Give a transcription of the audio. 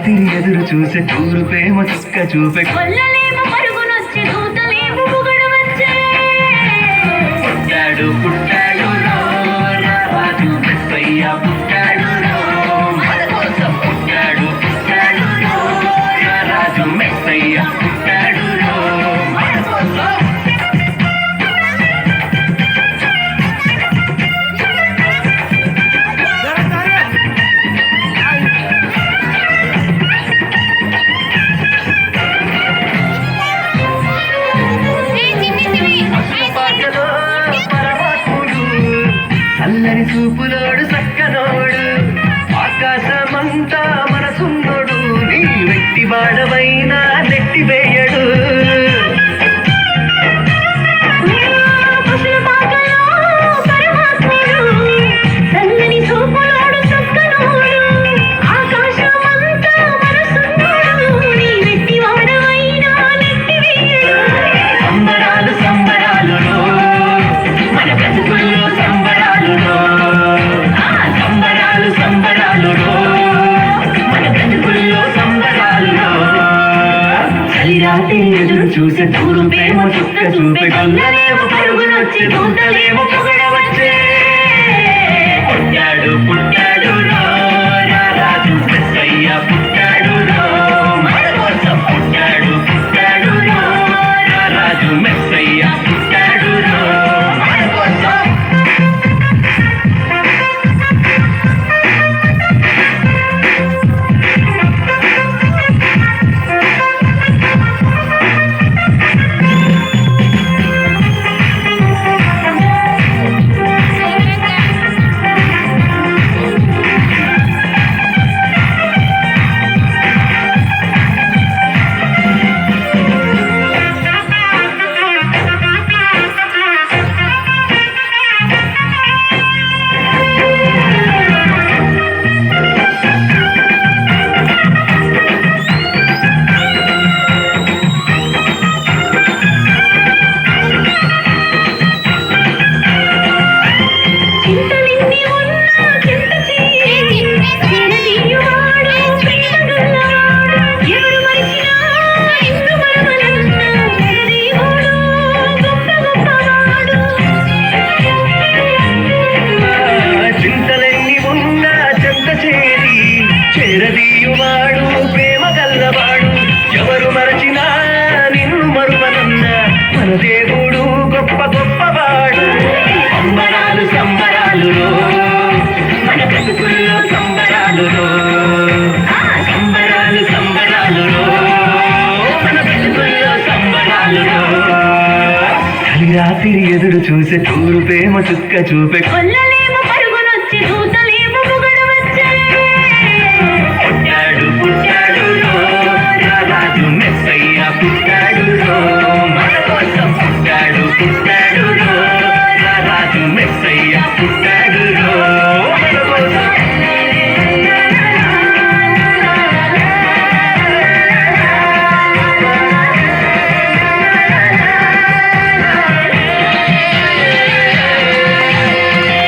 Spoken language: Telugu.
రాత్రి ఎదురు చూసే తూరు ప్రేమ చుక్క చూపే పుట్టాడు పుట్టాడు రాజు మెస్సయ్య పుట్టాడు మన కోసం పుట్టాడు పుట్టాడు రాజు మెస్సయ్య పుట్టాడు మన కోసం. చల్లని చూపులోడు సక్కనోడు ఆకాశమంతా మనసున్నోడు నీ వ్యక్తి వాడవైనా నెట్టి వేయడు. రాత్రి ఎదురు చూసే తూరు ప్రేమ చుక్క చూపే గొల్లలేమో పరుగునొచ్చి దూతలేమో పొగడవచ్చే. పుట్టాడు పుట్టాడు రాజు మెస్సయ్య పుట్టాడు మన కోసం పుట్టాడు పుట్టాడు రాజు మెస్సయ్య పుట్టాడు మన కోసం. చేరదీయువాడు ప్రేమ గల్లవాడు ఎవరు మరచినా నిన్ను మరువనన్న మన దేవుడు గొప్ప గొప్పవాడు. సంబరాలు సంబరాలు మన బ్రతుకుల్లో సంబరాలు సంబరాలు సంబరాలు మన బ్రతుకుల్లో సంబరాలు. చలి రాత్రి ఎదురు చూసే తూరు ప్రేమ చుక్క చూపే